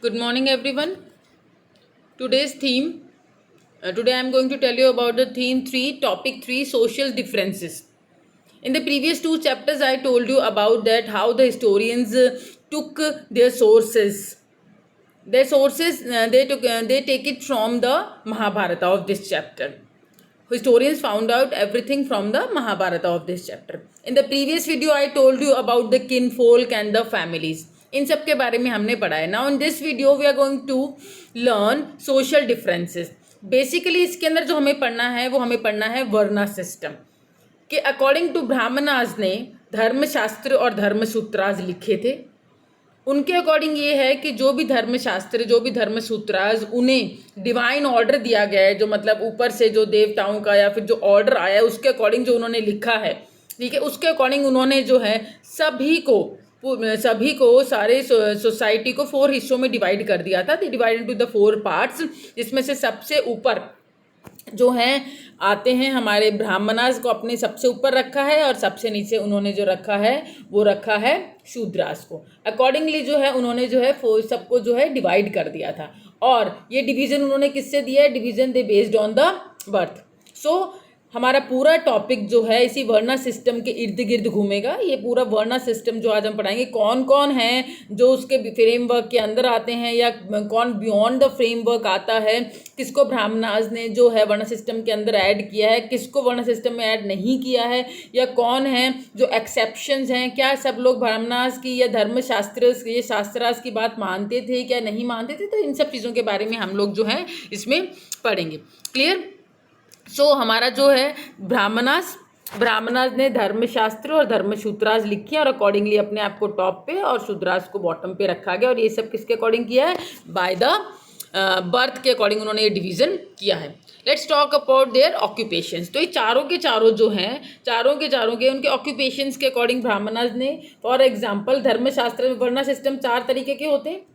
Good morning, everyone. Today's theme. Today, I am going to tell you about the theme 3, topic 3, social differences. In the previous two chapters, I told you about that how the historians took their sources. Their sources they take it from the Mahabharata of this chapter. Historians found out everything from the Mahabharata of this chapter. In the previous video, I told you about the kinfolk and the families. इन सब के बारे में हमने पढ़ा है. Now in this video we are going to learn social differences. Basically इसके अंदर जो हमें पढ़ना है वो हमें पढ़ना है वर्ना सिस्टम कि अकॉर्डिंग टू ब्राह्मणास ने धर्मशास्त्र और धर्मसूत्रास लिखे थे. उनके अकॉर्डिंग ये है कि जो भी धर्मशास्त्र जो भी धर्मसूत्रास उन्हें डिवाइन ऑर्डर दिया गया है, जो मतलब ऊपर से जो देवताओं का या फिर जो ऑर्डर आया है उसके अकॉर्डिंग जो उन्होंने लिखा है, ठीक है, उसके अकॉर्डिंग उन्होंने जो है सभी को सारे सोसाइटी को 4 हिस्सों में डिवाइड कर दिया था. डिवाइड इनटू द 4 पार्ट्स, जिसमें से सबसे ऊपर जो हैं आते हैं हमारे ब्राह्मणास को अपने सबसे ऊपर रखा है और सबसे नीचे उन्होंने जो रखा है वो रखा है शूद्रास को. अकॉर्डिंगली जो है उन्होंने जो है सबको जो है डिवाइड कर दिया था. और ये डिवीज़न उन्होंने किससे दिया है? Division they based on the birth. So हमारा पूरा टॉपिक जो है इसी वर्ना सिस्टम के इर्द गिर्द घूमेगा. ये पूरा वर्ना सिस्टम जो आज हम पढ़ाएंगे, कौन कौन है जो उसके फ्रेमवर्क के अंदर आते हैं या कौन बियॉन्ड द फ्रेमवर्क आता है, किसको ब्राह्मणास ने जो है वर्ना सिस्टम के अंदर ऐड किया है, किसको वर्ना सिस्टम में ऐड नहीं किया है, या कौन है जो एक्सेप्शंस हैं, क्या सब लोग ब्राह्मणास की या धर्मशास्त्र ये शास्त्रास की बात मानते थे क्या नहीं मानते थे. तो इन सब चीज़ों के बारे में हम लोग जो है इसमें पढ़ेंगे. क्लियर? सो हमारा जो है ब्राह्मणास ने धर्मशास्त्र और धर्मसूत्रास लिखी और अकॉर्डिंगली अपने आप को टॉप पे और शूद्रास को बॉटम पे रखा गया. और ये सब किसके अकॉर्डिंग किया है? बाय द बर्थ के अकॉर्डिंग उन्होंने ये डिवीज़न किया है. Let's talk about their occupations. तो ये चारों के चारों जो हैं चारों के उनके ऑक्यूपेशंस के अकॉर्डिंग ब्राह्मणास ने, फॉर एग्जाम्पल धर्मशास्त्र में वर्ना सिस्टम 4 तरीके के होते हैं,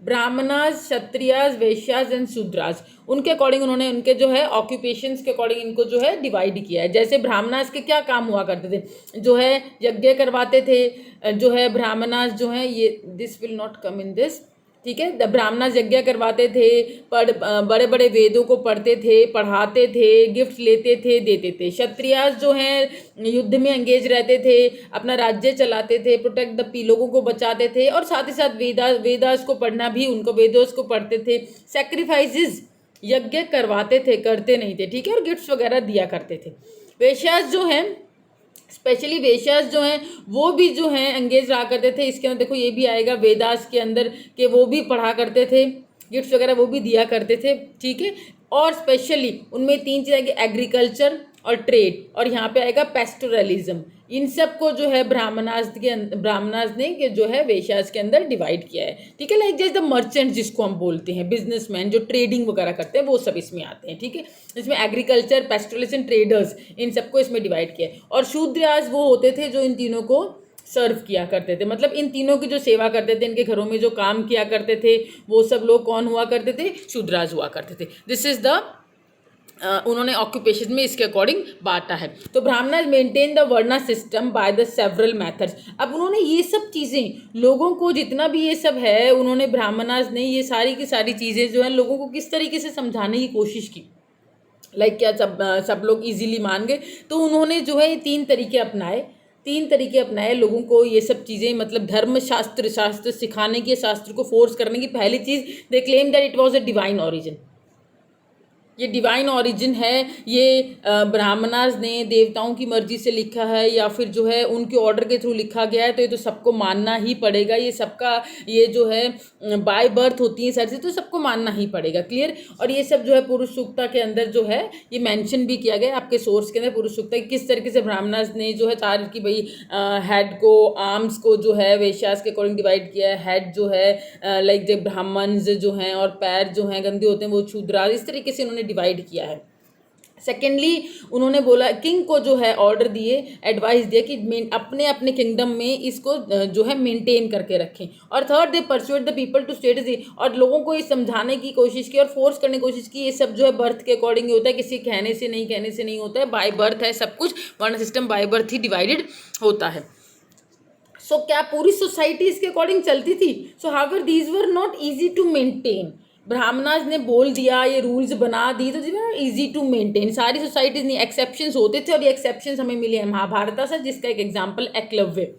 ब्राह्मणास, क्षत्रियास, वैश्यास एंड शूद्रास. उनके अकॉर्डिंग उन्होंने उनके जो है ऑक्यूपेशंस के अकॉर्डिंग इनको जो है डिवाइड किया है. जैसे ब्राह्मणास के क्या काम हुआ करते थे? जो है यज्ञ करवाते थे. जो है ब्राह्मणास जो है ये this will not come in this, ठीक है. ब्राह्मणास यज्ञ करवाते थे, बड़े बड़े वेदों को पढ़ते थे, पढ़ाते थे, गिफ्ट लेते थे, देते थे. क्षत्रियास जो हैं युद्ध में एंगेज रहते थे, अपना राज्य चलाते थे, प्रोटेक्ट द लोगों को बचाते थे, और साथ ही साथ वेदास को पढ़ना भी उनको वेदोस को पढ़ते थे. सेक्रीफाइसेस यज्ञ करवाते थे, करते नहीं थे, ठीक है, और गिफ्ट्स वगैरह दिया करते थे. वेश्यास जो हैं, स्पेशली वेश्यास जो हैं वो भी जो हैं एंगेज रहा करते थे. इसके अंदर देखो ये भी आएगा वेदास के अंदर कि वो भी पढ़ा करते थे, गिफ्ट्स वगैरह वो भी दिया करते थे, ठीक है. और स्पेशली उनमें 3 चीज़ आएगी, एग्रीकल्चर और ट्रेड, और यहाँ पे आएगा पेस्टोरलिज्म. इन सब को जो है ब्राह्मणास ने जो है वेश्यास के अंदर डिवाइड किया है, ठीक है. लाइक जैसे द मर्चेंट जिसको हम बोलते हैं, बिजनेसमैन जो ट्रेडिंग वगैरह करते हैं, वो सब इसमें आते हैं, ठीक है. इसमें एग्रीकल्चर, पेस्टोरलिज्म, ट्रेडर्स, इन सबको इसमें डिवाइड किया है. और शूद्रास वो होते थे जो इन तीनों को सर्व किया करते थे, मतलब इन तीनों की जो सेवा करते थे, इनके घरों में जो काम किया करते थे, वो सब लोग कौन हुआ करते थे? शूद्रास हुआ करते थे. दिस इज द उन्होंने ऑक्यूपेशन में इसके अकॉर्डिंग बांटा है. तो Brahmanas maintain the varna system by the several methods. अब उन्होंने ये सब चीज़ें लोगों को, जितना भी ये सब है, उन्होंने ब्राह्मणास ने ये सारी की सारी चीज़ें जो है लोगों को किस तरीके से समझाने की कोशिश की. लाइक क्या सब लोग इजीली मान गए? तो उन्होंने जो है 3 तरीके अपनाए लोगों को ये सब चीज़ें, मतलब शास्त्र सिखाने की, शास्त्र को फोर्स करने की. पहली चीज़, they claim that it was a divine origin. ये डिवाइन ओरिजिन है, ये ब्राह्मणास ने देवताओं की मर्जी से लिखा है या फिर जो है उनके ऑर्डर के थ्रू लिखा गया है, तो ये तो सबको मानना ही पड़ेगा. ये सबका ये जो है बाय बर्थ होती है सर से, तो सबको मानना ही पड़ेगा. क्लियर? और ये सब जो है पुरुष सूक्ता के अंदर जो है ये मेंशन भी किया गया आपके सोर्स के अंदर. पुरुष सूक्ता किस तरीके से ब्राह्मणास ने जो है चार की भाई हेड को, आर्म्स को जो है वेश्यास के अकॉर्डिंग डिवाइड किया है. हेड जो है लाइक जब ब्राह्मण्स जो हैं और पैर जो हैं गंदे होते हैं वो शूद्रास, इस तरीके से उन्होंने डिवाइड किया है. सेकेंडली उन्होंने बोला, किंग को जो है ऑर्डर दिए, एडवाइस दिया कि अपने अपने किंगडम में इसको जो है मेंटेन करके रखें. और third, they persuade the people to state, और लोगों को ये समझाने की कोशिश की और फोर्स करने की कोशिश की ये सब जो है बर्थ के अकॉर्डिंग ही होता है, किसी कहने से नहीं होता है. बाय बर्थ है सब कुछ, वर्ण system by birth he divided होता है. सो क्या पूरी सोसाइटी इसके अकॉर्डिंग चलती थी? So however these were not easy to maintain. Brahmanas ने बोल दिया, ये रूल्स बना दी, तो इजी टू मेंटेन। सारी सोसाइटीज नहीं, एक्सेप्शंस होते थे, और ये एक्सेप्शंस हमें मिले हैं महाभारत से, जिसका एक एग्जाम्पल एकलव्य।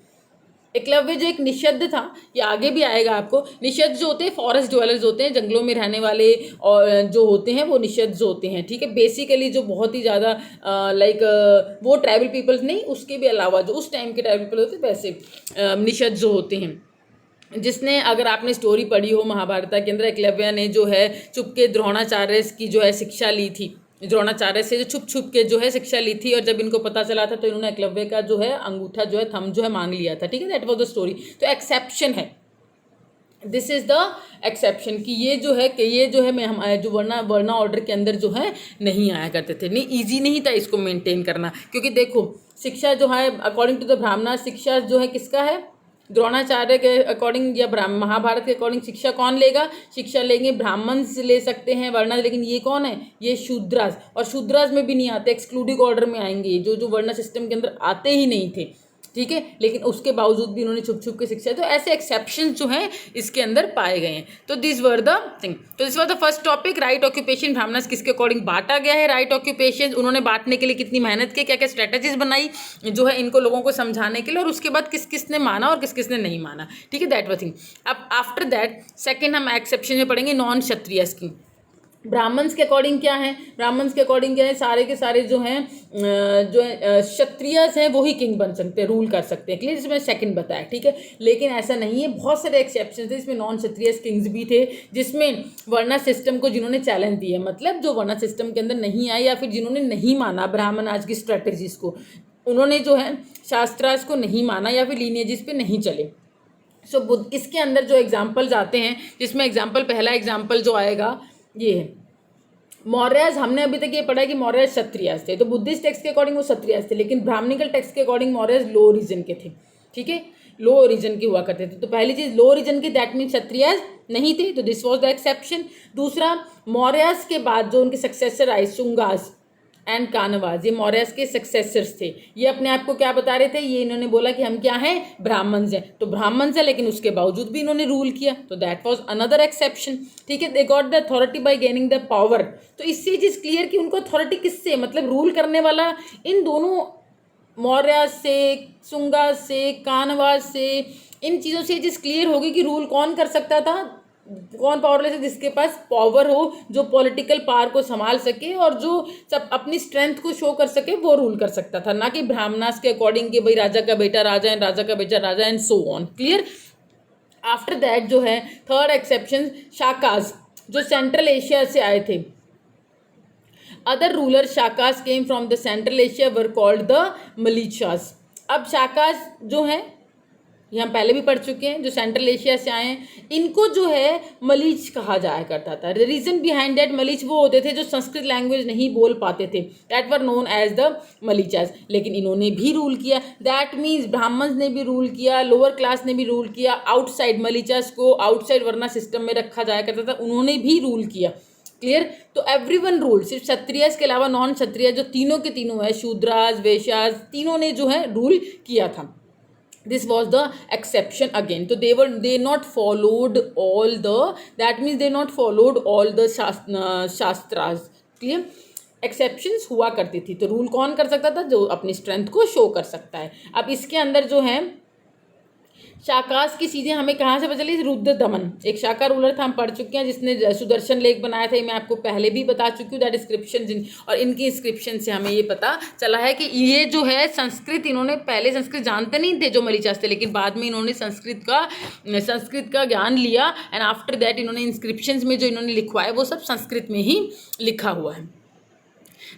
एकलव्य जो एक निषद था, ये आगे भी आएगा आपको। निषद जो होते हैं फॉरेस्ट ड्वेलर्स होते हैं, जंगलों में रहने वाले, और जो होते हैं वो निषद जो होते हैं, ठीक है। बेसिकली जो बहुत ही ज़्यादा वो ट्राइबल पीपल्स नहीं, उसके भी अलावा जो उस टाइम के ट्राइबल पीपल होते हैं, वैसे निषद जो होते हैं, जिसने, अगर आपने स्टोरी पढ़ी हो महाभारत के अंदर, एकलव्य ने जो है चुपके द्रोणाचार्य की जो है शिक्षा ली थी, द्रोणाचार्य से जो छुप छुप के जो है शिक्षा ली थी, और जब इनको पता चला था तो इन्होंने एकलव्य का जो है अंगूठा जो है, थंब जो है मांग लिया था, ठीक है। That was the story. तो एक्सेप्शन है, दिस इज द एक्सेप्शन, कि ये जो है मैं हम जो वर्ना ऑर्डर के अंदर जो है नहीं आया करते थे, नहीं ईजी नहीं था इसको मेंटेन करना। क्योंकि देखो शिक्षा जो है अकॉर्डिंग टू द ब्राह्मण, शिक्षा जो है किसका है? द्रोणाचार्य के अकॉर्डिंग या महाभारत के अकॉर्डिंग शिक्षा कौन लेगा? शिक्षा लेंगे ब्राह्मण ले सकते हैं, वर्ण, लेकिन ये कौन है? ये शूद्रास, और शूद्रास में भी नहीं आते, एक्सक्लूडिंग ऑर्डर में आएंगे, जो वर्ण सिस्टम के अंदर आते ही नहीं थे, ठीक है। लेकिन उसके बावजूद भी इन्होंने छुप छुप के शिक्षा, तो ऐसे एक्सेप्शंस जो हैं इसके अंदर पाए गए हैं। तो दिस वर द थिंग। तो this were the first topic, right occupation. Brahmanas किसके अकॉर्डिंग बांटा गया है? Right occupation. उन्होंने बांटने के लिए कितनी मेहनत की, क्या क्या स्ट्रेटजीज बनाई जो है इनको लोगों को समझाने के लिए, और उसके बाद किस किस ने माना और किस किस ने नहीं माना, ठीक है। That were thing. अब आफ्टर दैट सेकेंड हम एक्सेप्शन में पढ़ेंगे नॉन क्षत्रियस की। ब्राह्मण्स के अकॉर्डिंग क्या है? ब्राह्मण्स के अकॉर्डिंग क्या है? सारे के सारे जो हैं क्षत्रियस हैं वही किंग बन सकते हैं, रूल कर सकते हैं, क्लियर। इसमें सेकंड बताया, ठीक है। लेकिन ऐसा नहीं है, बहुत सारे एक्सेप्शन थे, इसमें नॉन क्षत्रियस किंग्स भी थे, जिसमें वर्णा सिस्टम को जिन्होंने चैलेंज दिया, मतलब जो वर्णा सिस्टम के अंदर नहीं आए, या फिर जिन्होंने नहीं माना ब्राह्मण आज की स्ट्रेटेजीज को, उन्होंने जो है शास्त्रास को नहीं माना, या फिर लीनिएजिस पे नहीं चले। सो इसके अंदर जो एग्जाम्पल्स आते हैं, जिसमें एग्जाम्पल, पहला एग्जाम्पल जो आएगा ये है मौर्यस। हमने अभी तक ये पढ़ा है कि मौर्यस क्षत्रियस थे, तो बुद्धिस्ट टेक्स्ट के अकॉर्डिंग वो क्षत्रियस थे, लेकिन ब्राह्मणिकल टेक्स्ट के अकॉर्डिंग मौर्यस लो रीजन के थे, ठीक है, लो रीजन के हुआ करते थे। तो पहली चीज लो रीजन के, दैट मीन क्षत्रियस नहीं थे, तो दिस वाज द एक्सेप्शन। दूसरा, मौर्यस के बाद जो उनके सक्सेसर आए, शुंगास एंड कानवास, ये मौर्यस के सक्सेसर्स थे। ये अपने आप को क्या बता रहे थे? ये इन्होंने बोला कि हम क्या हैं? ब्राह्मण्स हैं। तो ब्राह्मण्स हैं, लेकिन उसके बावजूद भी इन्होंने रूल किया, तो दैट वाज अनदर एक्सेप्शन, ठीक है। They got the authority bye gaining the power. तो इससे चीज क्लियर कि उनको अथॉरिटी किससे, मतलब रूल करने वाला इन दोनों मौर्य से, शुंगा से, कानवास से, इन चीज़ों से ये चीज़ क्लियर होगी कि रूल कौन कर सकता था, कौन पावरलेस है? जिसके पास पावर हो, जो पॉलिटिकल पावर को संभाल सके और जो सब अपनी स्ट्रेंथ को शो कर सके, वो रूल कर सकता था, ना कि ब्राह्मणास के अकॉर्डिंग कि भाई राजा का बेटा राजा एंड राजा का बेटा राजा and so on, clear. After that जो है थर्ड एक्सेप्शन, शाकास, जो सेंट्रल एशिया से आए थे। Other ruler Shakas came from the central Asia were called the Mlecchas. अब शाकास जो है, ये हम पहले भी पढ़ चुके हैं, जो सेंट्रल एशिया से आए हैं, इनको जो है मलीच कहा जाया करता था। द रीजन बिहाइंड दैट, मलीच वो होते थे जो संस्कृत लैंग्वेज नहीं बोल पाते थे, that were known as the Mlecchas. लेकिन इन्होंने भी रूल किया, दैट मीन्स ब्राह्मण्स ने भी रूल किया, लोअर क्लास ने भी रूल किया। आउटसाइड मलीचास को आउटसाइड वर्ना सिस्टम में रखा जाया करता था, उन्होंने भी रूल किया, क्लियर। तो एवरीवन रूल, सिर्फ क्षत्रियस के अलावा नॉन क्षत्रिय जो तीनों के तीनों है, शूद्रास, वैश्यास, तीनों ने जो है रूल किया था। This was the exception again. So they not followed all the, that means they not followed all the shastras, clear। Exceptions हुआ करती थी, तो रूल कौन कर सकता था? जो अपनी स्ट्रेंथ को शो कर सकता है। अब इसके अंदर जो है शाकास की चीज़ें हमें कहाँ से पता चली? रुद्र दमन, एक शाका रूलर था, हम पढ़ चुके हैं, जिसने सुदर्शन लेक बनाया था। ये मैं आपको पहले भी बता चुकी हूँ, दैट इंस्क्रिप्शन, और इनकी इंस्क्रिप्शन से हमें ये पता चला है कि ये जो है संस्कृत, इन्होंने पहले संस्कृत जानते नहीं थे जो मलीचास थे, लेकिन बाद में इन्होंने संस्कृत का ज्ञान लिया, एंड आफ्टर दैट इन्होंने इंस्क्रिप्शन में जो इन्होंने लिखवाया वो सब संस्कृत में ही लिखा हुआ है।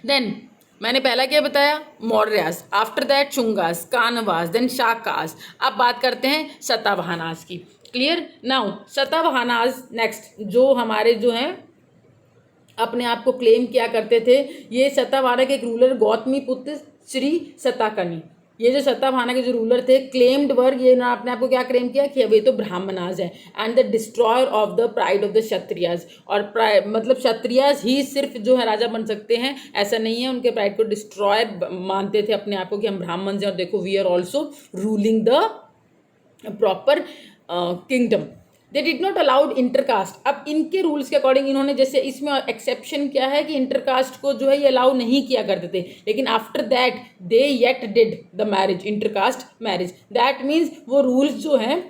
देन मैंने पहला क्या बताया? Mauryas, after that Shungas, Kanvas, then Shakas. अब बात करते हैं शतवाहनास की, क्लियर। नाउ शतवाहनास नेक्स्ट, जो हमारे जो हैं अपने आप को क्लेम किया करते थे, ये शतवाहना के एक रूलर गौतमी पुत्र श्री शताकर्णी, ये जो शतवाहना के जो रूलर थे, क्लेम्ड वर्ग, ये ना अपने आप को क्या क्लेम किया कि अब ये तो ब्राह्मणास है, and the destroyer of the pride of the Kshatriyas, और मतलब क्षत्रियास ही सिर्फ जो है राजा बन सकते हैं, ऐसा नहीं है। उनके प्राइड को डिस्ट्रॉयर मानते थे अपने आप को कि हम ब्राह्मण हैं, और देखो we are also ruling the proper kingdom. They did not allowed intercaste. अब इनके रूल्स के अकॉर्डिंग इन्होंने, जैसे इसमें एक्सेप्शन क्या है कि इंटरकास्ट को जो है ये अलाउ नहीं किया करते थे, लेकिन after that they yet did the marriage, intercaste marriage. That means वो रूल्स जो हैं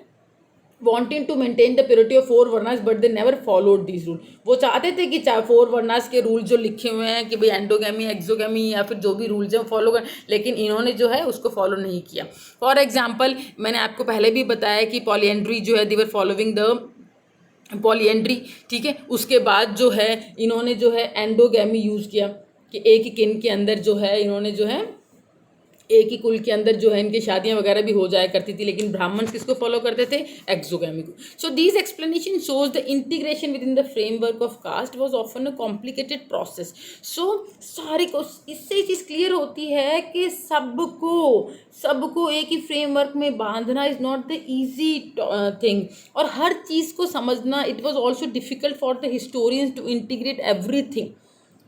wanting to maintain the purity of four varnas but they never followed these rules। वो चाहते थे कि फोर वर्नास के रूल जो लिखे हुए हैं कि भाई एंडोगेमी, एक्सोगेमी या फिर जो भी रूल्स हैं फॉलो कर, लेकिन इन्होंने जो है उसको फॉलो नहीं किया। फॉर एग्जाम्पल मैंने आपको पहले भी बताया कि पॉलीएंड्री जो है, दे वर फॉलोइंग द पॉलीएंड्री, ठीक है। उसके बाद जो है इन्होंने जो है एंडोगेमी यूज़ किया कि एक ही किन के अंदर जो है इन्होंने जो है एक ही कुल के अंदर जो है इनकी शादियां वगैरह भी हो जाया करती थी, लेकिन ब्राह्मण किसको फॉलो करते थे? एक्सोगेमी को। So these explanation shows the integration within the framework of caste was often a complicated process. सो सारे को इससे ये चीज़ क्लियर होती है कि सबको एक ही फ्रेमवर्क में बांधना is not the easy thing, और हर चीज़ को समझना it was also difficult for the historians to integrate everything.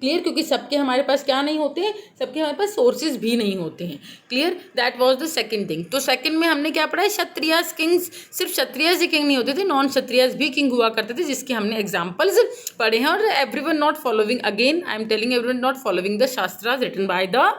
Clear, क्योंकि सबके हमारे पास क्या नहीं होते हैं, सबके हमारे पास सोर्सेज भी नहीं होते हैं। Clear, that was the second thing. तो सेकंड में हमने क्या पढ़ा है? क्षत्रियास किंग्स, सिर्फ क्षत्रियास ही किंग नहीं होते थे, नॉन क्षत्रियास भी किंग हुआ करते थे, जिसके हमने एग्जांपल्स पढ़े हैं। और everyone not following, again I am telling, everyone not following the shastras written by the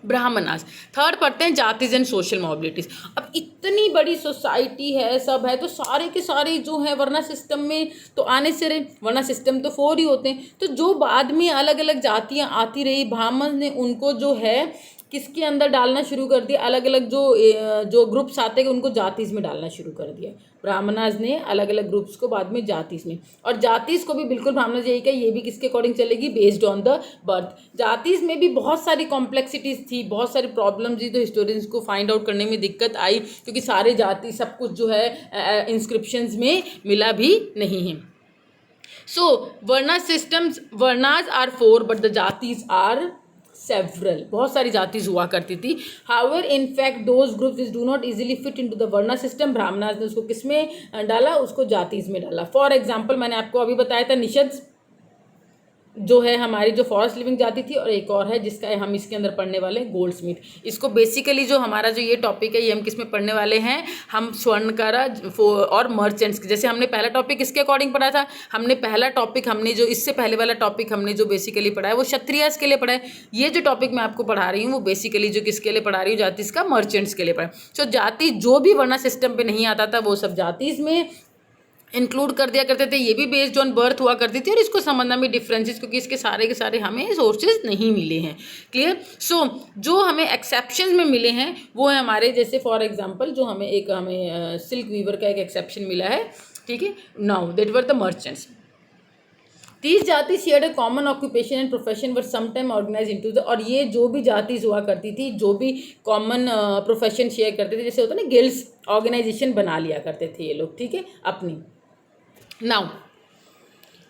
Brahmanas. Third पढ़ते हैं जातिज एंड सोशल मोबिलिटीज। अब इतनी बड़ी सोसाइटी है, सब है, तो सारे के सारे जो है वर्ना सिस्टम में तो आने से रहे, वर्ना सिस्टम तो 4 ही होते हैं। तो जो बाद में अलग अलग जातियां आती रही, ब्राह्मण ने उनको जो है किसके अंदर डालना शुरू कर दिया, अलग अलग जो ग्रुप्स आते हैं उनको जातिज में डालना शुरू कर दिया। ब्राह्मणाज ने अलग अलग ग्रुप्स को बाद में जातिज में, और जातिज को भी बिल्कुल ब्राह्मणाज यही कहा, ये भी किसके अकॉर्डिंग चलेगी? Based on the birth. Jatis में भी बहुत सारी कॉम्प्लेक्सिटीज थी, बहुत सारी प्रॉब्लम्स थी, तो हिस्टोरियंस को फाइंड आउट करने में दिक्कत आई, क्योंकि सारे जाति सब कुछ जो है इंस्क्रिप्शंस में मिला भी नहीं है। So varna systems, varnas are 4 but the jatis are several, बहुत सारी जातिज हुआ करती थी। However in fact those groups is do not easily fit into the varna system. Brahmanas ने उसको किस में डाला? उसको जातिज में डाला। फॉर एग्जाम्पल मैंने आपको अभी बताया था निषद जो है हमारी जो फॉरेस्ट लिविंग जाती थी, और एक और है जिसका हम इसके अंदर पढ़ने वाले हैं, गोल्डस्मिथ। इसको बेसिकली जो हमारा जो ये टॉपिक है ये हम किस में पढ़ने वाले हैं? हम स्वर्णकारा और मर्चेंट्स। जैसे हमने पहला टॉपिक किसके अकॉर्डिंग पढ़ा था? हमने पहला टॉपिक हमने जो इससे पहले वाला टॉपिक हमने जो बेसिकली पढ़ा है वो क्षत्रियास के लिए पढ़ा है। ये जो टॉपिक मैं आपको पढ़ा रही हूँ वो बेसिकली जो किसके लिए पढ़ा रही हूँ? जातिज का, मर्चेंट्स के लिए पढ़ा। सो जाति जो भी वर्ना सिस्टम पे नहीं आता था वो सब जातिज में इंक्लूड कर दिया करते थे। ये भी बेस्ड ऑन बर्थ हुआ करती थी, और इसको समझना में डिफरेंसेस, क्योंकि इसके सारे के सारे हमें सोर्सेज नहीं मिले हैं। क्लियर। सो जो हमें एक्सेप्शंस में मिले हैं वो है हमारे, जैसे फॉर एग्जांपल जो हमें सिल्क वीवर का एक एक्सेप्शन मिला है, ठीक है। Now that were the merchants. These jatis shared a common occupation and profession were sometime organise into the, और ये जो भी जातिज हुआ करती थी, जो भी कॉमन प्रोफेशन शेयर करते थे, जैसे होता है ना गिल्ड्स, ऑर्गेनाइजेशन बना लिया करते थे ये लोग, ठीक है, अपनी। Now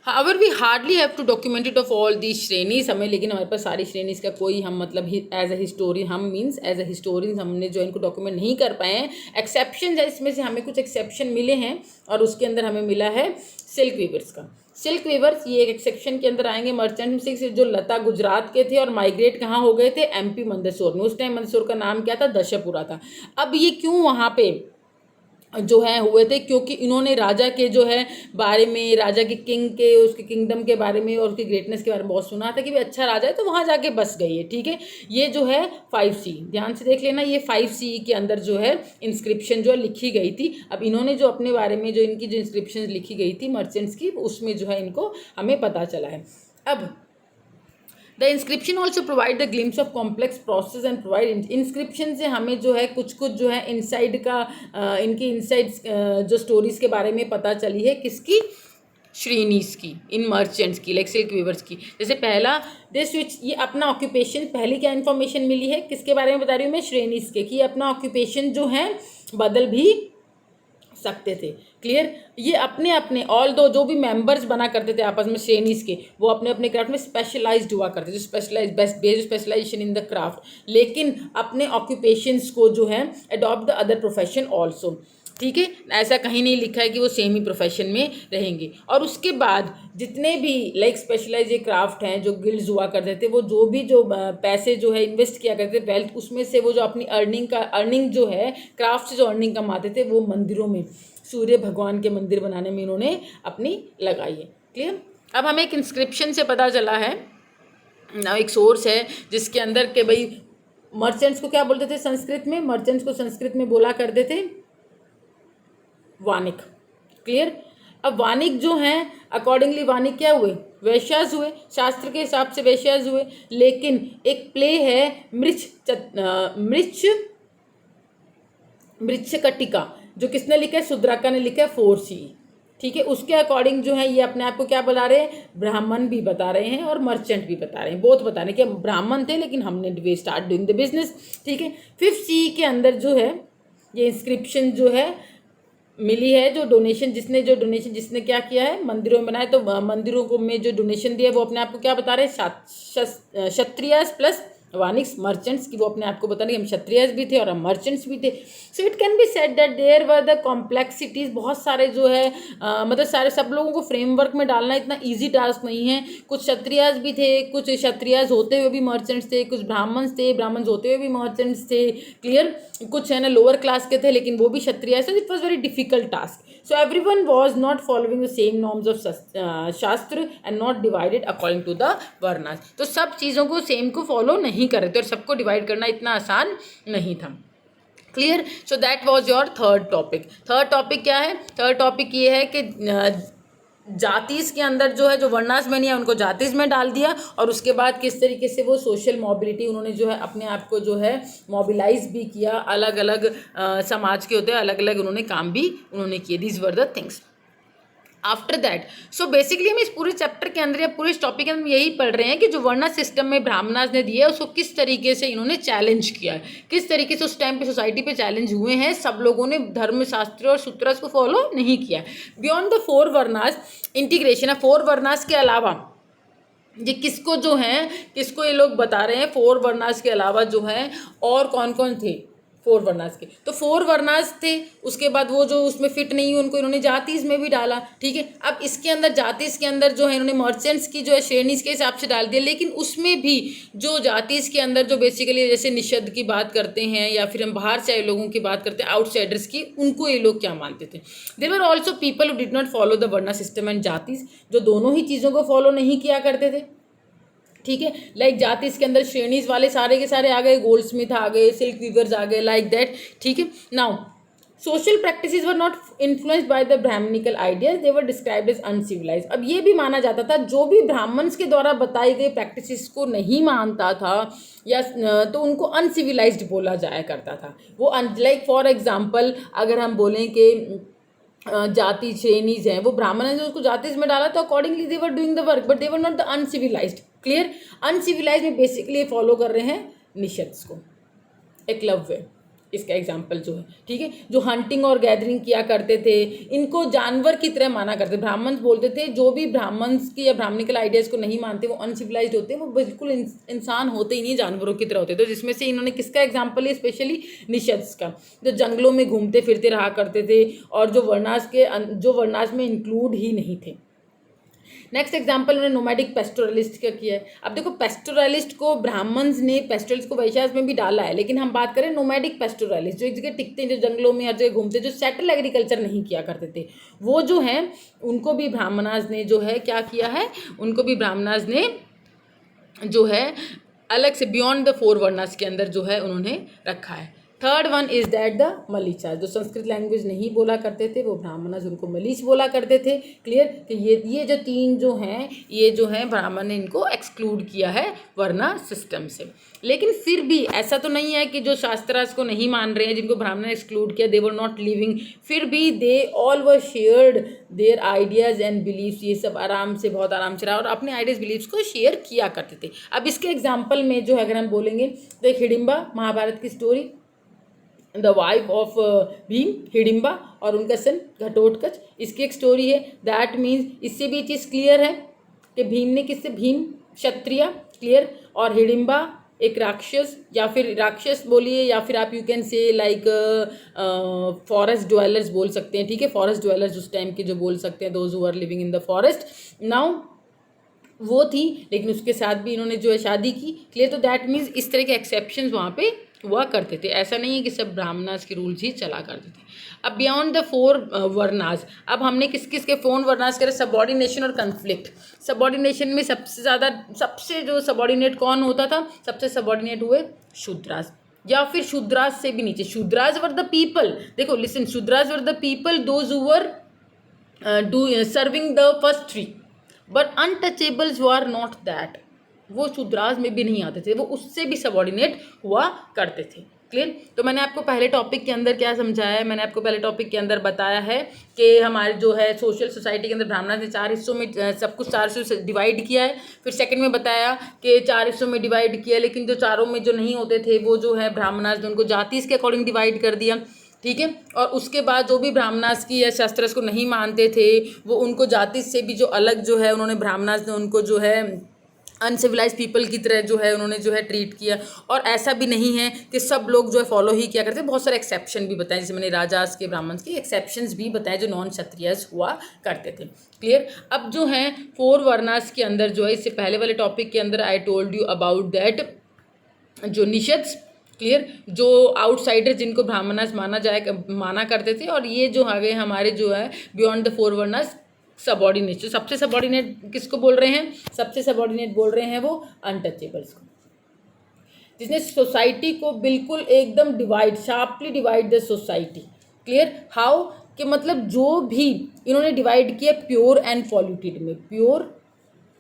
however we hardly have to document it of all these श्रेणीज, हमें लेकिन हमारे पास सारी श्रेणीज का कोई हम मतलब एज अ हिस्टोरियन, हम मीन्स एज अ हिस्टोरियन हमने जो इनको डॉक्यूमेंट नहीं कर पाए हैं। एक्सेप्शन है, इसमें से हमें कुछ एक्सेप्शन मिले हैं, और उसके अंदर हमें मिला है सिल्क वीवर्स का। सिल्क वीवर्स ये एक एक्सेप्शन के अंदर आएंगे। मर्चेंट सिल्क जो लता गुजरात के थे और माइग्रेट कहाँ हो गए थे? MP मंदसौर में। उस टाइम मंदसौर का नाम क्या था? दशपुरा था। अब ये क्यों वहाँ पे जो है हुए थे? क्योंकि इन्होंने राजा के जो है बारे में, राजा के किंग के, उसके किंगडम के बारे में और उसकी ग्रेटनेस के बारे में बहुत सुना था कि भाई अच्छा राजा है, तो वहाँ जाके बस गई है, ठीक है। ये जो है 5C, ध्यान से देख लेना, ये 5C के अंदर जो है इंस्क्रिप्शन जो लिखी गई थी। अब इन्होंने जो अपने बारे में जो इनकी जो इंस्क्रिप्शन लिखी गई थी मर्चेंट्स की, उसमें जो है इनको हमें पता चला है। अब the inscription also provide the glimpse of complex process and provide, inscription से हमें जो है कुछ जो है इनसाइड का इनकी इनसाइड जो स्टोरीज के बारे में पता चली है। किसकी? श्रेणीज की, इन मर्चेंट्स की, लाइक सिल्क वीवर्स की। जैसे पहला दिस विच, ये अपना ऑक्यूपेशन, पहली क्या इन्फॉर्मेशन मिली है किसके बारे में बता रही हूँ मैं? श्रेणीज के, कि अपना ऑक्यूपेशन जो है बदल भी सकते थे। क्लियर। ये अपने अपने ऑल दो जो भी मेंबर्स बना करते थे आपस में श्रेणीज के, वो अपने अपने क्राफ्ट में स्पेशलाइज्ड हुआ करते थे, specialize based specialization in the craft, लेकिन अपने ऑक्यूपेशंस को जो है adopt the other profession also. ठीक है, ऐसा कहीं नहीं लिखा है कि वो सेम ही प्रोफेशन में रहेंगे। और उसके बाद जितने भी लाइक स्पेशलाइज ये क्राफ्ट हैं जो गिल्ड्स हुआ करते थे, वो जो पैसे जो है इन्वेस्ट किया करते थे वेल्थ, उसमें से वो जो अपनी अर्निंग जो है क्राफ्ट से जो अर्निंग कमाते थे वो मंदिरों में, सूर्य भगवान के मंदिर बनाने में इन्होंने अपनी लगाई है। क्लियर। अब हमें एक इंस्क्रिप्शन से पता चला है, एक सोर्स है जिसके अंदर के भाई मर्चेंट्स को क्या बोलते थे संस्कृत में, मर्चेंट्स को संस्कृत में बोला करते थे वानिक। क्लियर। अब वानिक जो हैं अकॉर्डिंगली वानिक क्या हुए, वैश्यास हुए, शास्त्र के हिसाब से वैश्यास हुए। लेकिन एक प्ले है मृच्छकटिका, जो किसने लिखा है, शुद्राका ने लिखा है 4C। ठीक है, उसके अकॉर्डिंग जो है ये अपने आप को क्या बता रहे हैं, ब्राह्मण भी बता रहे हैं और मर्चेंट भी बता रहे हैं, बोथ बता रहे हैं कि हम ब्राह्मण थे लेकिन हमने we start doing the business. ठीक है, 5C के अंदर जो है ये इंस्क्रिप्शन जो है मिली है, जो डोनेशन जिसने क्या किया है, मंदिरों में बनाए, तो मंदिरों को में जो डोनेशन दिया वो अपने आप को क्या बता रहे हैं, क्षत्रियस प्लस वानिक्स मर्चेंट्स की, वो अपने आप को बता रहे हैं हम क्षत्रियस भी थे और हम मर्चेंट्स भी थे। So it can be said that there were the complexities, बहुत सारे जो है मतलब सारे सब लोगों को फ्रेमवर्क में डालना इतना ईजी टास्क नहीं है। कुछ क्षत्रियस भी थे, कुछ क्षत्रियस होते हुए भी मर्चेंट्स थे, कुछ ब्राह्मण्स थे, ब्राह्मण्स होते हुए भी मर्चेंट्स थे। क्लियर। कुछ है ना लोअर क्लास के थे लेकिन वो भी क्षत्रियस थे। It was very difficult task. So everyone was not following the same norms of शास्त्र and not divided according to the varnas। तो सब चीज़ों को सेम को फॉलो नहीं कर रहे थे और सबको डिवाइड करना इतना आसान नहीं था। Clear. So that was your third topic. Third topic क्या है, थर्ड टॉपिक ये है कि जातिस के अंदर जो है जो वर्णास में नहीं है उनको जातिस में डाल दिया, और उसके बाद किस तरीके से वो सोशल मोबिलिटी उन्होंने जो है अपने आप को जो है मोबिलाइज भी किया, अलग अलग समाज के होते हैं अलग अलग उन्होंने काम भी उन्होंने किए। These were the things after that. So basically हम इस पूरे चैप्टर के अंदर या पूरे इस टॉपिक के अंदर यही पढ़ रहे हैं कि जो वर्ण सिस्टम में ब्राह्मणास ने दिया है उसको किस तरीके से इन्होंने चैलेंज किया है, किस तरीके से उस टाइम पे सोसाइटी पे चैलेंज हुए हैं। सब लोगों ने धर्मशास्त्र और सूत्रस को फॉलो नहीं किया। बियॉन्ड द 4 वर्णास इंटीग्रेशन है, 4 वर्णास के अलावा ये किसको जो है किसको ये लोग बता रहे हैं 4 वर्णास के अलावा जो है और कौन कौन थे 4 वर्णास के, तो 4 वर्णास थे। उसके बाद वो जो उसमें फिट नहीं हुए उनको इन्होंने जातिस में भी डाला। ठीक है, अब इसके अंदर जातिस के अंदर जो है इन्होंने मर्चेंट्स की जो है श्रेणीज के हिसाब से डाल दिया, लेकिन उसमें भी जो जातिस के अंदर जो बेसिकली जैसे निषद की बात करते हैं या फिर हम बाहर से आए लोगों की बात करते हैं आउटसाइडर्स की, उनको ये लोग क्या मानते थे। There were also people who did not follow the varna system and jatis, जो दोनों ही चीज़ों को फॉलो नहीं किया करते थे। ठीक है, लाइक जातिस के अंदर श्रेणीज वाले सारे के सारे आ गए, गोल्ड स्मिथ आ गए, सिल्क वीवर्स आ गए, लाइक दैट। ठीक है, now social practices were not influenced by the Brahmanical ideas, they were described as uncivilized. अब ये भी माना जाता था जो भी ब्राह्मण्स के द्वारा बताई गई प्रैक्टिसेस को नहीं मानता था या तो उनको अनसिविलाइज्ड बोला जाया करता था। वो लाइक फॉर एग्जाम्पल अगर हम बोलें कि जाति श्रेणीज हैं, वो ब्राह्मण है जो उसको जातिज में डाला तो accordingly they were doing the work but they were not the uncivilised. Clear. Uncivilised में बेसिकली फॉलो कर रहे हैं निषद्स को, एकलव्य इसका एग्जाम्पल जो है। ठीक है, जो हंटिंग और गैदरिंग किया करते थे इनको जानवर की तरह माना करते। ब्राह्मण बोलते थे जो भी ब्राह्मण्स की या ब्राह्मणिकल आइडियाज़ को नहीं मानते वो अनसिविलाइज्ड होते हैं, वो बिल्कुल इंसान होते ही नहीं, जानवरों की तरह होते। तो जिसमें से इन्होंने किसका एग्जाम्पल है, स्पेशली निषद्स का, जो जंगलों में घूमते फिरते रहा करते थे और जो वर्णास में इंक्लूड ही नहीं थे। नेक्स्ट एग्जाम्पल उन्होंने नोमैडिक पेस्टोरलिस्ट का किया है। अब देखो पेस्टोरलिस्ट को ब्राह्मण्स ने पेस्टोरलिस्ट को वैश्यास में भी डाला है, लेकिन हम बात करें नोमैडिक पेस्टोरलिस्ट जो एक जगह टिकते हैं, जो जंगलों में हर जगह घूमते, जो सेटल एग्रीकल्चर नहीं किया करते थे, वो जो है उनको भी ब्राह्मणास ने जो है क्या किया है, उनको भी ब्राह्मणास ने जो है अलग से बियॉन्ड द 4 वर्णास के अंदर जो है उन्होंने रखा है। Third one is that the Mlecchas, जो संस्कृत लैंग्वेज नहीं बोला करते थे वो ब्राह्मणास उनको मलीच बोला करते थे। क्लियर, कि ये जो 3 जो हैं ये जो है ब्राह्मण ने इनको एक्सक्लूड किया है वर्णा सिस्टम से। लेकिन फिर भी ऐसा तो नहीं है कि जो शास्त्रास को नहीं मान रहे हैं, जिनको ब्राह्मण ने एक्सक्लूड किया, दे वर नॉट लिविंग, फिर भी they all were shared their ideas and beliefs. ये सब आराम से बहुत आराम से रहा और अपने आइडियाज़ बिलीव्स को शेयर किया करते थे। अब इसके एग्जाम्पल में जो है अगर हम बोलेंगे तो एक हिडिम्बा महाभारत की story, the wife of Bhim Hidimba और उनका सन घटोत्कच, इसकी एक स्टोरी है। दैट मीन्स इससे भी चीज़ क्लियर है कि भीम ने किससे, भीम क्षत्रिय, क्लियर, और हिडिम्बा एक राक्षस, या फिर राक्षस बोलिए, या फिर आप you can say like forest dwellers बोल सकते हैं, ठीक है, फॉरेस्ट ड्वेलर्स उस टाइम के जो बोल सकते हैं, those who are living in the forest. Now वो थी, लेकिन उसके साथ भी इन्होंने जो है शादी की, क्लियर। तो दैट मीन्स इस तरह के एक्सेप्शंस वहाँ पे हुआ करते थे, ऐसा नहीं है कि सब ब्राह्मणास के रूल्स ही चला करते थे। अब बियॉन्ड द फोर वर्नास, अब हमने किस किस के फोर वर्नास करे, सबॉर्डिनेशन और कन्फ्लिक्ट। सबॉर्डिनेशन में सबसे ज़्यादा, सबसे जो सबॉर्डिनेट कौन होता था, सबसे सबॉर्डिनेट हुए शूद्रास, या फिर शूद्रास से भी नीचे। शूद्रास वर द पीपल, देखो listen, Shudras were the people those who were serving the first three, but untouchables were not that, वो शूद्रास में भी नहीं आते थे, वो उससे भी सबॉर्डिनेट हुआ करते थे, क्लियर। तो मैंने आपको पहले टॉपिक के अंदर क्या समझाया है, मैंने आपको पहले टॉपिक के अंदर बताया है कि हमारे जो है सोशल सोसाइटी के अंदर ब्राह्मण ने 4 हिस्सों में सब कुछ 4 हिस्सों से डिवाइड किया है। फिर सेकंड में बताया कि 4 हिस्सों में डिवाइड किया, लेकिन जो चारों में जो नहीं होते थे वो जो है ब्राह्मणास ने उनको जाति के अकॉर्डिंग डिवाइड कर दिया, ठीक है। और उसके बाद जो भी ब्राह्मणास की या शास्त्रस को नहीं मानते थे, वो उनको जाति से भी जो अलग जो है उन्होंने ब्राह्मणास ने उनको जो है अनसिविलाइज पीपल की तरह जो है उन्होंने जो है ट्रीट किया। और ऐसा भी नहीं है कि सब लोग जो है फॉलो ही किया करते, बहुत सारे एक्सेप्शन भी बताए, जैसे मैंने राजास के ब्राह्मण के एक्सेप्शंस भी बताए जो नॉन क्षत्रियस हुआ करते थे, क्लियर। अब जो है फोर वर्नास के अंदर जो है, इससे पहले वाले टॉपिक के अंदर I told you about that जो निषद्स, क्लियर, जो आउटसाइडर जिनको ब्राह्मणास माना करते थे, और ये जो आ गए हमारे जो है बियॉन्ड द फोर वर्नास सबॉर्डिनेट। तो सबसे सबॉर्डिनेट किसको बोल रहे हैं, सबसे सबॉर्डिनेट बोल रहे हैं वो अनटचेबल्स को, जिसने सोसाइटी को बिल्कुल एकदम divide, sharply divide the society, clear. How, कि मतलब जो भी इन्होंने डिवाइड किया प्योर एंड पॉल्यूटेड में, प्योर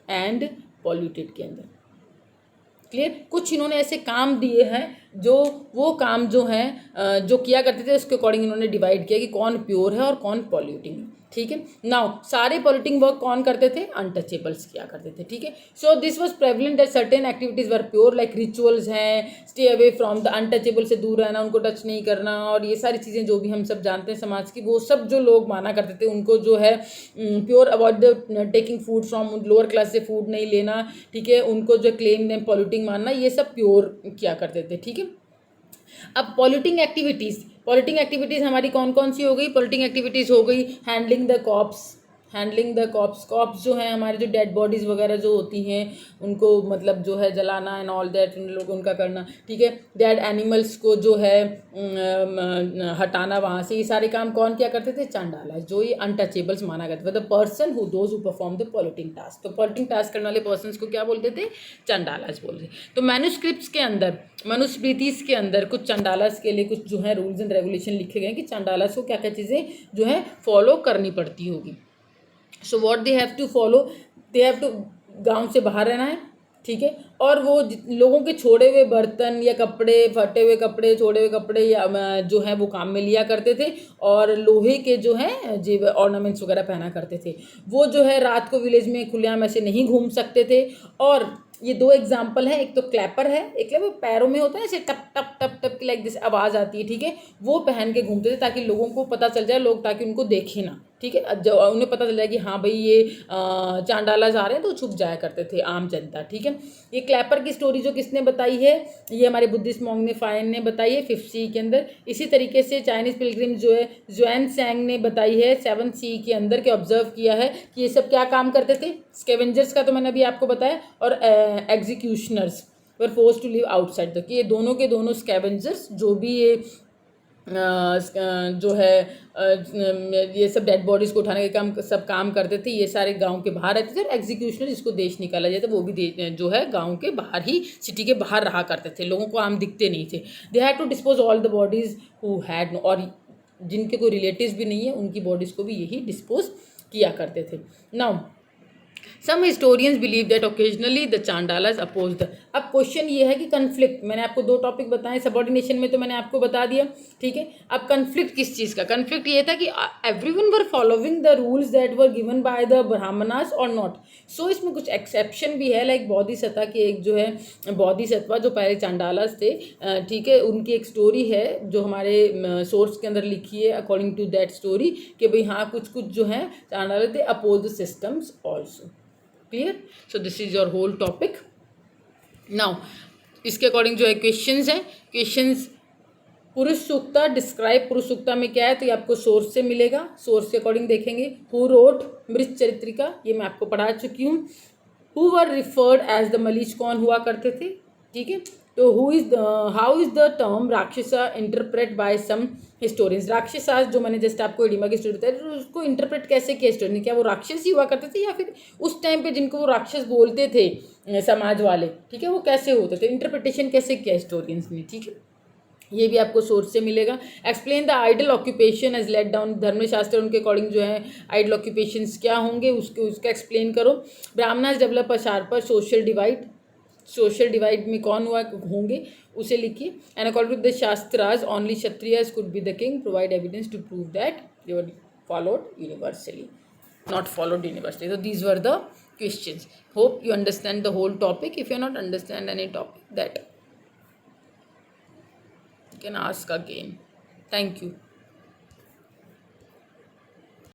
एंड पॉल्यूटेड के अंदर, क्लियर। कुछ इन्होंने ऐसे काम दिए हैं जो वो काम जो हैं जो किया करते थे उसके अकॉर्डिंग इन्होंने डिवाइड किया कि कौन प्योर है और कौन पॉल्यूटिंग है, ठीक है। नाउ सारे पॉल्यूटिंग वर्क कौन करते थे, अनटचेबल्स किया करते थे, ठीक है। So this was prevalent that certain activities were pure, like rituals हैं, stay away from the untouchable, से दूर रहना, उनको टच नहीं करना, और ये सारी चीज़ें जो भी हम सब जानते हैं समाज की, वो सब जो लोग माना करते थे उनको जो है pure, avoid the taking food from lower class से फूड नहीं लेना, ठीक है, उनको जो क्लीन पॉल्यूटिंग मानना, ये सब प्योर किया करते थे, ठीक है। अब पॉल्यूटिंग एक्टिविटीज़ हमारी कौन कौन सी हो गई, पॉल्यूटिंग एक्टिविटीज़ हो गई हैंडलिंग द कॉप्स जो है हमारे जो डेड बॉडीज़ वगैरह जो होती हैं उनको मतलब जो है जलाना एंड ऑल दैट, उन लोगों उनका करना, ठीक है। डेड एनिमल्स को जो है हटाना वहाँ से, ये सारे काम कौन क्या करते थे, चांडाला, जो ये अनटचेबल्स माना करते थे, the person who those who perform the polluting task. तो पॉल्यूटिंग टास्क करने वाले पर्सनस को क्या बोलते थे, चांडालास बोलते थे। तो मैन्युस्क्रिप्ट्स के अंदर, मनुस्मृतिस के अंदर कुछ चांडालास के लिए कुछ जो है रूल्स एंड रेगुलेशन लिखे गए कि चांडालास को क्या क्या चीज़ें जो है फॉलो करनी पड़ती होगी। So what they have to follow, they have to गाँव से बाहर रहना है, ठीक है। और वो लोगों के छोड़े हुए बर्तन या कपड़े, फटे हुए कपड़े, छोड़े हुए कपड़े या जो है वो काम में लिया करते थे, और लोहे के जो है जेब ऑर्नामेंट्स वगैरह पहना करते थे। वो जो है रात को विलेज में खुलेआम ऐसे नहीं घूम सकते थे। और ये दो एग्जाम्पल है, एक तो क्लैपर है, एक वो पैरों में होता है ऐसे टप टप टप टप की लाइक दिस आवाज़ आती है, ठीक है, वो पहन के घूमते थे ताकि लोगों को पता चल जाए, लोग ताकि उनको देखे ना, ठीक है, जब उन्हें पता चल जाए कि हाँ भाई ये चांडालाज आ रहे हैं, तो छुप जाया करते थे आम जनता, ठीक है। ये क्लैपर की स्टोरी जो किसने बताई है, ये हमारे बुद्धिस्ट मॉन्ग ने फायन ने बताई है 5th सी के अंदर। इसी तरीके से चाइनीज़ पिलग्रिम जो है जुआन सैंग ने बताई है 7th सी के अंदर, के ऑब्जर्व किया है कि ये सब क्या काम करते थे, स्कैवेंजर्स का तो मैंने अभी आपको बताया, और executioners were force to live outside the, कि ये दोनों के दोनों स्कैवेंजर्स जो भी ये जो है ये सब डेड बॉडीज़ को उठाने के काम करते थे, ये सारे गांव के बाहर रहते थे। और एग्जीक्यूशनर जिसको देश निकाला जाता वो भी जो है गांव के बाहर ही, सिटी के बाहर रहा करते थे, लोगों को आम दिखते नहीं थे। They had to dispose all the bodies who had, और जिनके कोई रिलेटिव्स भी नहीं है उनकी बॉडीज़ को भी यही डिस्पोज किया करते थे। Now some historians believe that occasionally the Chandalas oppose the. अब क्वेश्चन ये है कि कन्फ्लिक्ट, मैंने आपको 2 टॉपिक बताए, सबॉर्डिनेशन में तो मैंने आपको बता दिया, ठीक है। अब कन्फ्लिक्ट किस चीज़ का, कन्फ्लिक्ट ये था कि everyone were following the rules that were given by the Brahmanas और नॉट। सो इसमें कुछ एक्सेप्शन भी है, लाइक बोधिसत्ता की एक जो है बोधिसत्वा जो पहले चांडालास थे, ठीक है, उनकी एक स्टोरी है जो हमारे सोर्स के अंदर लिखी है अकॉर्डिंग टू दैट स्टोरी, कि भाई हाँ कुछ कुछ जो है चांडाला थे oppose the systems also, clear. So this is your whole topic. Now इसके अकॉर्डिंग जो है क्वेश्चंस हैं, क्वेश्चंस पुरुष सूक्ता, डिस्क्राइब पुरुष सूक्ता में क्या है, तो ये आपको सोर्स से मिलेगा, सोर्स के अकॉर्डिंग देखेंगे। हु रोट मृत चरित्रिका, ये मैं आपको पढ़ा चुकी हूँ। Who were referred as the Mleccha, कौन हुआ करते थे, ठीक है। तो how is the term rakshasa interpret by some historians, rakshasa जो मैंने जस्ट आपको एडिमा की स्टोरी बताई, तो उसको इंटरप्रेट कैसे किया हिस्टोरियन ने, क्या वो राक्षस ही हुआ करते थे या फिर उस टाइम पे जिनको वो राक्षस बोलते थे समाज वाले, ठीक है, वो कैसे होते थे, इंटरप्रिटेशन कैसे किया हिस्टोरियंस ने, ठीक है। ये भी आपको सोर्स से मिलेगा। Explain the idle occupation as let down, Dharmashastra उनके अकॉर्डिंग जो है आइडल ऑक्यूपेशंस क्या होंगे उसका एक्सप्लेन करो। Brahmanas develop a sharper social divide, social divide में कौन हुआ होंगे उसे लिखिए। And according to the shastras only Kshatriyas could be the king, provide evidence to prove that they were followed universally, not followed universally. So these were the questions. Hope you understand the whole topic. If you not understand any topic, that you can ask again. Thank you.